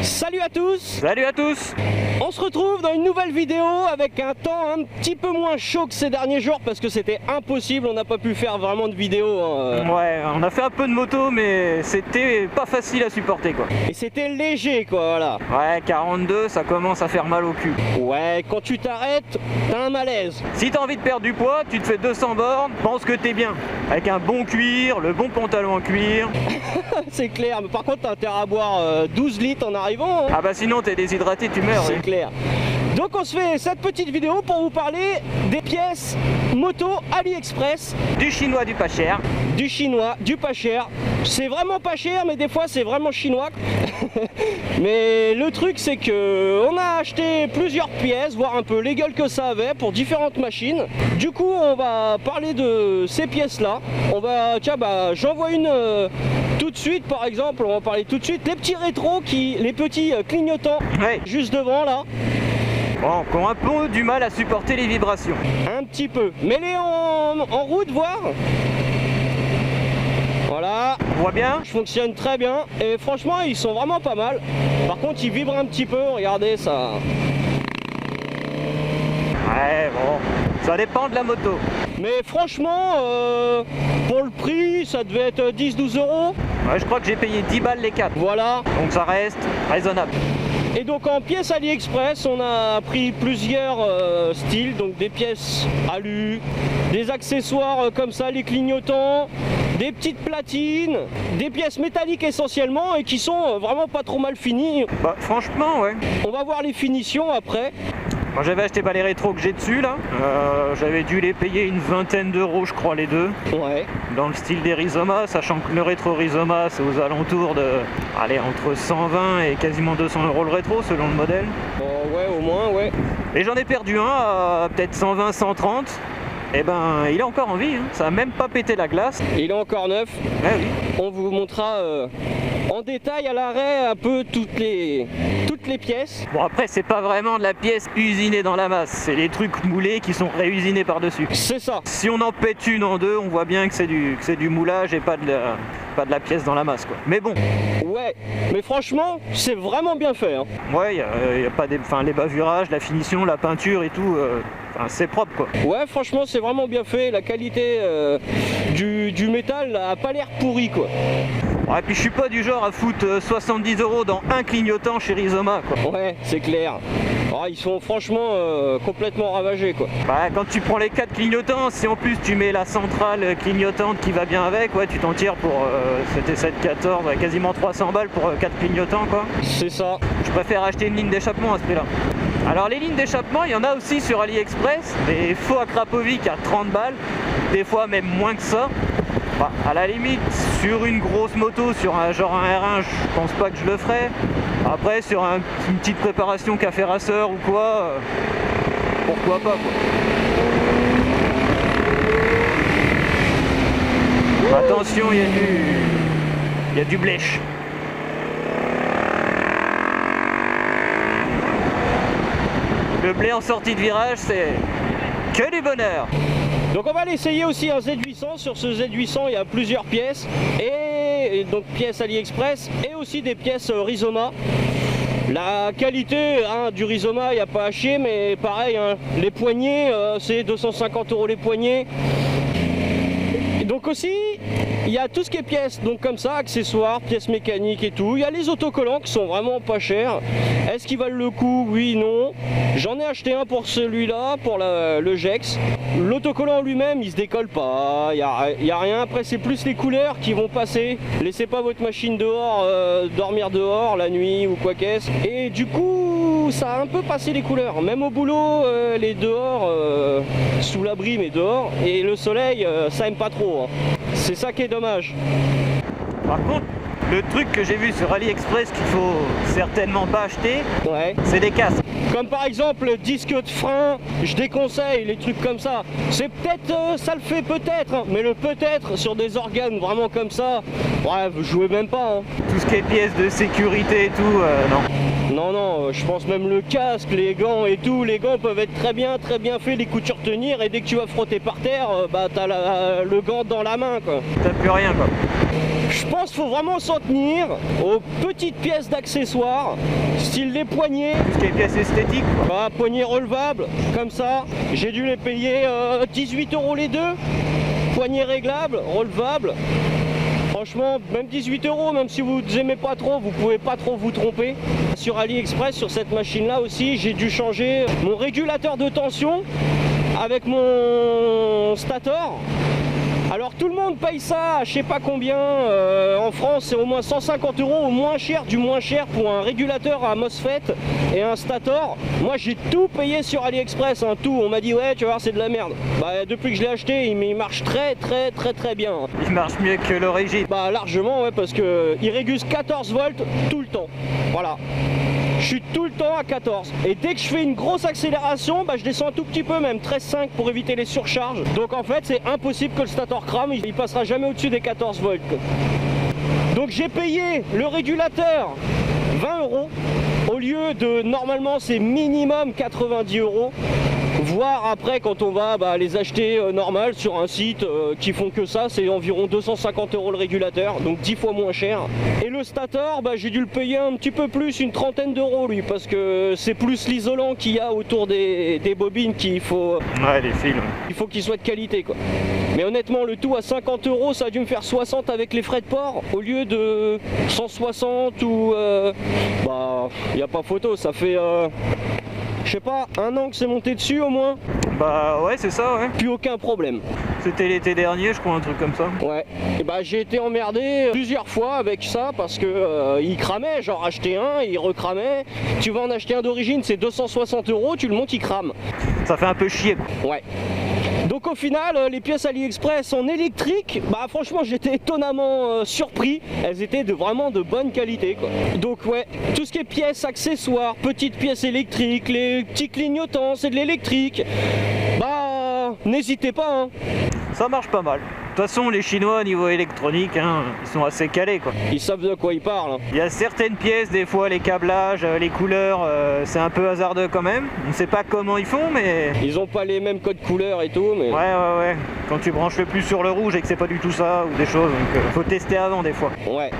Salut à tous! Salut à tous! On se retrouve dans une nouvelle vidéo avec un temps un petit peu moins chaud que ces derniers jours parce que c'était impossible, on n'a pas pu faire vraiment de vidéos. Ouais, on a fait un peu de moto mais c'était pas facile à supporter quoi. Et c'était léger quoi, voilà. Ouais, 42 ça commence à faire mal au cul. Ouais, quand tu t'arrêtes, t'as un malaise. Si t'as envie de perdre du poids, tu te fais 200 bornes, pense que t'es bien. Avec un bon cuir, le bon pantalon en cuir. C'est clair, mais par contre t'as intérêt à boire 12 litres en arrivant. Ah bah sinon t'es déshydraté, tu meurs. C'est clair. Donc on se fait cette petite vidéo pour vous parler des pièces moto AliExpress. Du chinois, du pas cher. Du chinois, du pas cher. C'est vraiment pas cher, mais des fois c'est vraiment chinois. Mais le truc c'est que on a acheté plusieurs pièces, voir un peu les gueules que ça avait pour différentes machines. Du coup on va parler de ces pièces là. On va, tiens bah j'envoie une tout de suite par exemple, on va parler tout de suite. Les petits rétros, les petits clignotants Ouais. juste devant là. Bon, qui ont un peu du mal à supporter les vibrations. Un petit peu. Mets-les en route voir. Voilà. On voit bien? Je fonctionne très bien et franchement ils sont vraiment pas mal. Par contre ils vibrent un petit peu, regardez ça. Ouais bon, ça dépend de la moto. Mais franchement pour le prix ça devait être 10-12 euros. Ouais, je crois que j'ai payé 10 balles les 4. Voilà. Donc ça reste raisonnable. Et donc en pièces AliExpress on a pris plusieurs styles, donc des pièces alu, des accessoires comme ça, les clignotants, des petites platines, des pièces métalliques essentiellement et qui sont vraiment pas trop mal finies. Bah franchement ouais. On va voir les finitions après. Moi j'avais acheté les rétros que j'ai dessus là, j'avais dû les payer une vingtaine d'euros je crois les deux, Ouais. dans le style des Rizoma, sachant que le rétro Rizoma c'est aux alentours de, allez, entre 120 et quasiment 200 euros le rétro selon le modèle. Ouais au moins ouais. Et j'en ai perdu un à peut-être 120, 130, et ben il est encore en vie, hein. Ça a même pas pété la glace. Il est encore neuf. Ouais, oui. On vous montrera en détail à l'arrêt un peu toutes les pièces. Bon après c'est pas vraiment de la pièce usinée dans la masse, c'est des trucs moulés qui sont réusinés par dessus. C'est ça. Si on en pète une en deux, on voit bien que c'est du moulage et pas de la pièce dans la masse quoi. Mais bon. Ouais, mais franchement, c'est vraiment bien fait. Hein. Ouais, y a pas des, les bavurages, la finition, la peinture et tout, c'est propre quoi. Ouais, franchement, c'est vraiment bien fait. La qualité du métal n'a pas l'air pourri quoi. Ouais, puis je suis pas du genre à foutre 70 euros dans un clignotant chez Rizoma quoi. Ouais, c'est clair. Oh, ils sont franchement complètement ravagés quoi. Bah, quand tu prends les 4 clignotants, si en plus tu mets la centrale clignotante qui va bien avec, ouais, tu t'en tires pour c'était 7,14, ouais, quasiment 300 balles pour 4 clignotants quoi. C'est ça. Je préfère acheter une ligne d'échappement à ce prix-là. Alors les lignes d'échappement, il y en a aussi sur AliExpress, des faux Akrapovic à 30 balles, des fois même moins que ça. Bah, à la limite, sur une grosse moto, sur un genre un R1, je pense pas que je le ferais. Après, sur une petite préparation café rasseur ou quoi, pourquoi pas quoi. Attention, il y a du blèche. Le blé en sortie de virage, c'est que du bonheur. Donc on va l'essayer aussi un Z800. Sur ce Z800 il y a plusieurs pièces et donc pièces AliExpress et aussi des pièces Rizoma. La qualité du Rizoma il n'y a pas à chier, mais pareil hein, les poignées c'est 250 euros les poignées. Et donc aussi il y a tout ce qui est pièces, donc comme ça, accessoires, pièces mécaniques et tout. Il y a les autocollants qui sont vraiment pas chers. Est-ce qu'ils valent le coup? Oui, non. J'en ai acheté un pour celui-là, pour le Jex. L'autocollant lui-même, il se décolle pas. Il y a rien. Après, c'est plus les couleurs qui vont passer. Laissez pas votre machine dehors, dormir dehors la nuit ou quoi qu'est-ce. Et du coup, ça a un peu passé les couleurs. Même au boulot, les dehors, sous l'abri, mais dehors. Et le soleil, ça aime pas trop. Hein. C'est ça qui est dommage. Par contre, le truc que j'ai vu sur AliExpress qu'il faut certainement pas acheter, Ouais. c'est des casques. Comme par exemple le disque de frein, je déconseille les trucs comme ça. C'est peut-être, ça le fait peut-être, hein, mais le peut-être sur des organes vraiment comme ça, bref, jouez même pas. Hein. Tout ce qui est pièces de sécurité et tout, non. Non, non, je pense même le casque, les gants et tout, les gants peuvent être très bien faits, les coutures tenir, et dès que tu vas frotter par terre, bah t'as le gant dans la main, quoi. T'as plus rien, quoi. Je pense qu'il faut vraiment s'en tenir aux petites pièces d'accessoires, style les poignets. Tout ce qui est pièces esthétiques, quoi. Bah, poignets relevables, comme ça. J'ai dû les payer 18 € les deux. Poignets réglables, relevables. Franchement, même 18 €, même si vous aimez pas trop, vous pouvez pas trop vous tromper. Sur AliExpress, sur cette machine-là aussi, j'ai dû changer mon régulateur de tension avec mon stator. Alors tout le monde paye ça, je sais pas combien, en France c'est au moins 150 € au moins cher du moins cher pour un régulateur à MOSFET et un stator. Moi j'ai tout payé sur AliExpress, hein, tout, on m'a dit ouais tu vas voir c'est de la merde. Bah depuis que je l'ai acheté il marche très bien. Il marche mieux que l'origine. Bah largement ouais parce que il régule 14 volts tout le temps, voilà. Je suis tout le temps à 14 et dès que je fais une grosse accélération, bah, je descends un tout petit peu, même 13,5 pour éviter les surcharges. Donc en fait c'est impossible que le stator crame, il passera jamais au-dessus des 14 volts. Donc j'ai payé le régulateur 20 € au lieu de normalement c'est minimum 90 €. Voire après quand on va les acheter normal sur un site qui font que ça, c'est environ 250 € le régulateur, donc 10 fois moins cher. Et le stator, j'ai dû le payer un petit peu plus, une trentaine d'euros lui, parce que c'est plus l'isolant qu'il y a autour des bobines qu'il faut. Ouais, les fils. Il faut qu'il soit de qualité quoi. Mais honnêtement le tout à 50 €, ça a dû me faire 60 avec les frais de port au lieu de 160 ou y a pas photo, ça fait je sais pas, 1 an que c'est monté dessus au moins. Bah ouais c'est ça ouais. Plus aucun problème. C'était l'été dernier je crois, un truc comme ça. Ouais. Et j'ai été emmerdé plusieurs fois avec ça parce que il cramait, genre acheter un, il recramait. Tu vas en acheter un d'origine, c'est 260 €, tu le montes, il crame. Ça fait un peu chier. Ouais. Donc au final, les pièces AliExpress en électrique, franchement j'étais étonnamment surpris. Elles étaient vraiment de bonne qualité quoi. Donc ouais, tout ce qui est pièces, accessoires, petites pièces électriques, les petits clignotants, c'est de l'électrique. N'hésitez pas hein. Ça marche pas mal. De toute façon les Chinois au niveau électronique, hein, ils sont assez calés quoi. Ils savent de quoi ils parlent. Hein. Il y a certaines pièces, des fois les câblages, les couleurs, c'est un peu hasardeux quand même. On sait pas comment ils font mais... Ils ont pas les mêmes codes couleurs et tout mais... Ouais. Quand tu branches le plus sur le rouge et que c'est pas du tout ça ou des choses, donc faut tester avant des fois. Ouais.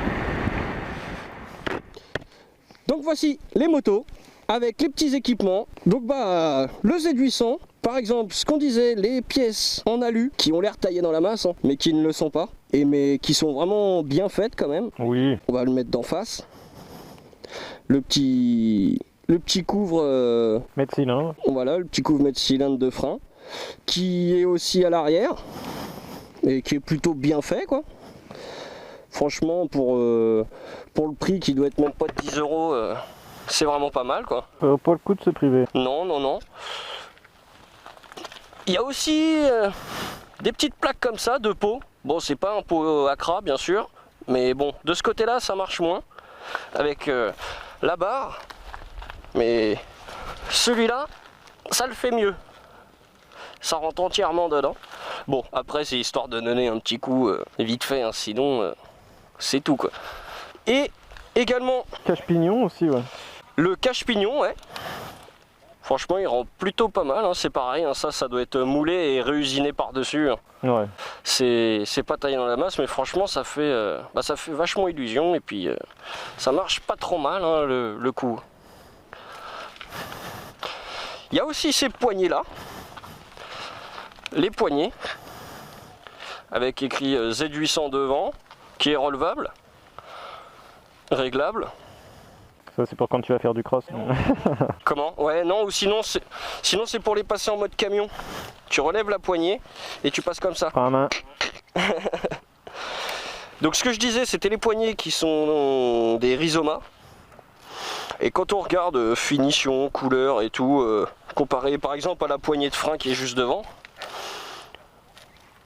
Donc voici les motos avec les petits équipements. Donc le Z800. Par exemple, ce qu'on disait, les pièces en alu qui ont l'air taillées dans la masse, hein, mais qui ne le sont pas, mais qui sont vraiment bien faites quand même. Oui. On va le mettre d'en face. Le petit couvre mètre cylindre. Voilà, le petit couvre mètre cylindre de frein, qui est aussi à l'arrière et qui est plutôt bien fait quoi. Franchement, pour le prix qui doit être même pas de 10 €, c'est vraiment pas mal quoi. Pas le coup de se priver. Non. Il y a aussi des petites plaques comme ça de pot. Bon, c'est pas un pot Accra bien sûr, mais bon, de ce côté-là, ça marche moins avec la barre. Mais celui-là, ça le fait mieux. Ça rentre entièrement dedans. Bon, après, c'est histoire de donner un petit coup vite fait, hein, sinon c'est tout quoi. Et également cache-pignon aussi, ouais. Le cache-pignon, ouais. Franchement, il rend plutôt pas mal, hein. C'est pareil, hein. Ça doit être moulé et réusiné par-dessus. Hein. Ouais. C'est pas taillé dans la masse, mais franchement, ça fait vachement illusion et puis ça marche pas trop mal, hein, le coup. Il y a aussi ces poignées-là, les poignées, avec écrit Z800 devant, qui est relevable, réglable. Ça c'est pour quand tu vas faire du cross. Comment? Ouais, non, ou sinon c'est pour les passer en mode camion. Tu relèves la poignée et tu passes comme ça. Prends la main. Donc ce que je disais, c'était les poignées qui sont des Rizoma. Et quand on regarde finition, couleur et tout, comparé par exemple à la poignée de frein qui est juste devant,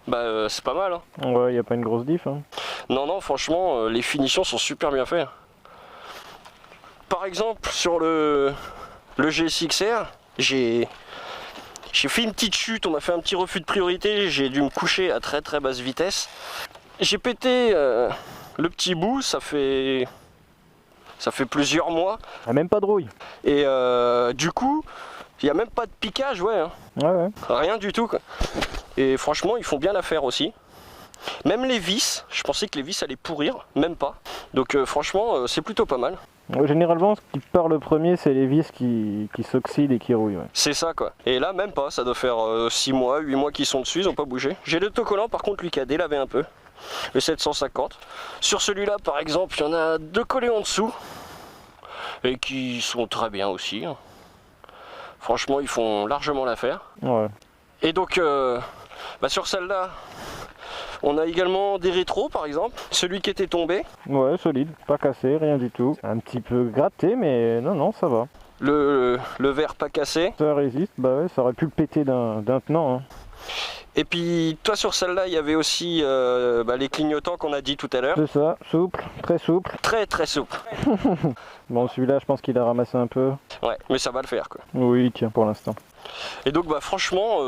c'est pas mal. Hein. Ouais, il n'y a pas une grosse diff. Hein. Non, franchement, les finitions sont super bien faites. Par exemple, sur le GSX-R, j'ai fait une petite chute, on m'a fait un petit refus de priorité, j'ai dû me coucher à très très basse vitesse. J'ai pété le petit bout, ça fait ça fait plusieurs mois. Ah, même pas de rouille. Et du coup, il n'y a même pas de piquage, ouais, hein. Ouais. Rien du tout, quoi. Et franchement, ils font bien l'affaire aussi. Même les vis, je pensais que les vis allaient pourrir, même pas. Donc franchement, c'est plutôt pas mal. Généralement, ce qui part le premier, c'est les vis qui s'oxydent et qui rouillent. Ouais. C'est ça, quoi. Et là, même pas, ça doit faire 6 mois, 8 mois qu'ils sont dessus, ils n'ont pas bougé. J'ai l'autocollant, par contre, lui qui a délavé un peu. Le 750. Sur celui-là, par exemple, il y en a 2 collés en dessous. Et qui sont très bien aussi. Franchement, ils font largement l'affaire. Ouais. Et donc, sur celle-là, on a également des rétros, par exemple. Celui qui était tombé. Ouais, solide, pas cassé, rien du tout. Un petit peu gratté, mais non, ça va. Le verre pas cassé. Ça résiste, bah ouais, ça aurait pu le péter d'un tenant. Hein. Et puis, toi, sur celle-là, il y avait aussi les clignotants qu'on a dit tout à l'heure. C'est ça, souple, très souple. Très, très souple. Bon, celui-là, je pense qu'il a ramassé un peu. Ouais, mais ça va le faire, quoi. Oui, tiens, pour l'instant. Et donc franchement,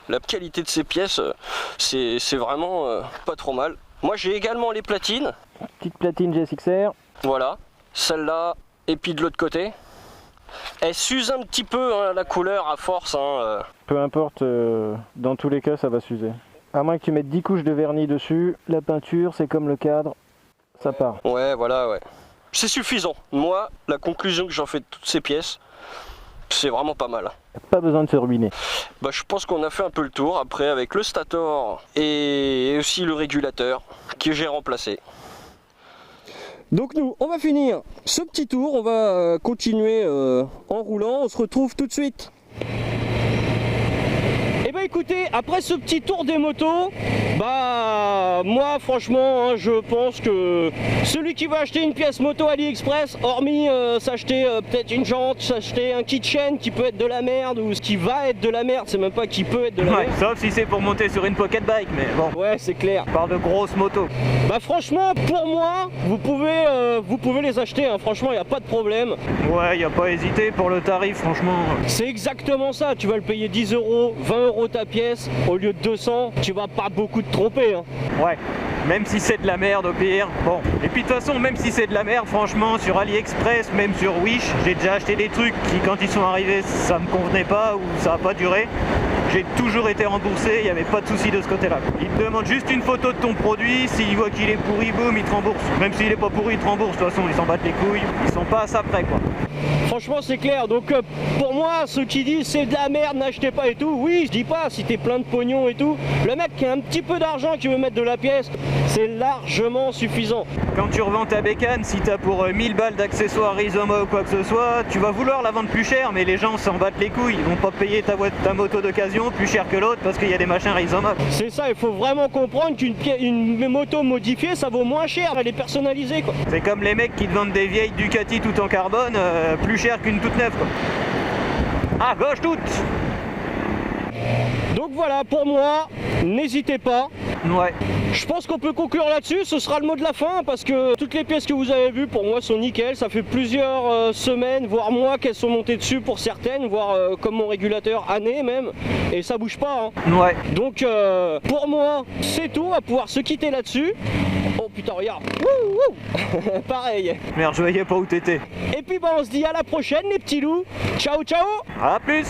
la qualité de ces pièces, c'est vraiment pas trop mal. Moi j'ai également les platines. Petite platine GSXR. Voilà, celle-là, et puis de l'autre côté. Elle s'use un petit peu, hein, la couleur à force. Peu importe, dans tous les cas ça va s'user. À moins que tu mettes 10 couches de vernis dessus, la peinture c'est comme le cadre, ça part. Ouais, voilà, ouais. C'est suffisant. Moi, la conclusion que j'en fais de toutes ces pièces, c'est vraiment pas mal. Pas besoin de se ruiner. Je pense qu'on a fait un peu le tour. Après, avec le stator et aussi le régulateur que j'ai remplacé. Donc nous, on va finir ce petit tour. On va continuer en roulant. On se retrouve tout de suite. Et écoutez, après ce petit tour des motos, moi franchement, hein, je pense que celui qui va acheter une pièce moto AliExpress, hormis s'acheter peut-être une jante, s'acheter un keychain qui peut être de la merde, ou ce qui va être de la merde, c'est même pas qui peut être de la merde. Sauf si c'est pour monter sur une pocket bike, mais bon. Ouais, c'est clair. On parle de grosses motos. Franchement, pour moi, vous pouvez les acheter, hein. Franchement, il n'y a pas de problème. Ouais, y a pas hésité pour le tarif, franchement. C'est exactement ça, tu vas le payer 10 €, 20 € ta pièce, au lieu de 200, tu vas pas beaucoup te tromper, hein. Ouais, même si c'est de la merde au pire, bon. Et puis de toute façon, même si c'est de la merde, franchement, sur AliExpress, même sur Wish, j'ai déjà acheté des trucs qui, quand ils sont arrivés, ça me convenait pas ou ça a pas duré. J'ai toujours été remboursé, il n'y avait pas de souci de ce côté-là. Ils te demandent juste une photo de ton produit, s'ils voient qu'il est pourri, boum, ils te remboursent. Même s'il est pas pourri, ils te remboursent, de toute façon, ils s'en battent les couilles, ils sont pas à ça près, quoi. Franchement, c'est clair. Donc pour moi, ceux qui disent c'est de la merde, n'achetez pas et tout, oui, je dis pas, si t'es plein de pognon et tout, le mec qui a un petit peu d'argent qui veut mettre de la pièce, c'est largement suffisant. Quand tu revends ta bécane, si t'as pour 1000 balles d'accessoires Rizoma ou quoi que ce soit, tu vas vouloir la vendre plus cher, mais les gens s'en battent les couilles, ils vont pas payer ta moto d'occasion plus cher que l'autre parce qu'il y a des machins Rizoma. C'est ça, il faut vraiment comprendre qu'une moto modifiée, ça vaut moins cher, elle est personnalisée, quoi. C'est comme les mecs qui te vendent des vieilles Ducati tout en carbone, plus cher qu'une toute neuve, quoi. À gauche toute. Donc voilà, pour moi, n'hésitez pas. Ouais. Je pense qu'on peut conclure là-dessus, ce sera le mot de la fin, parce que toutes les pièces que vous avez vues pour moi sont nickel. Ça fait plusieurs semaines, voire mois qu'elles sont montées dessus pour certaines, voire comme mon régulateur années même, et ça bouge pas, hein. Ouais. Donc pour moi, c'est tout, on va pouvoir se quitter là-dessus. Oh putain, regarde. Wouh, wouh. Pareil. Merde, je voyais pas où t'étais. Et puis on se dit à la prochaine les petits loups. Ciao ciao. À plus.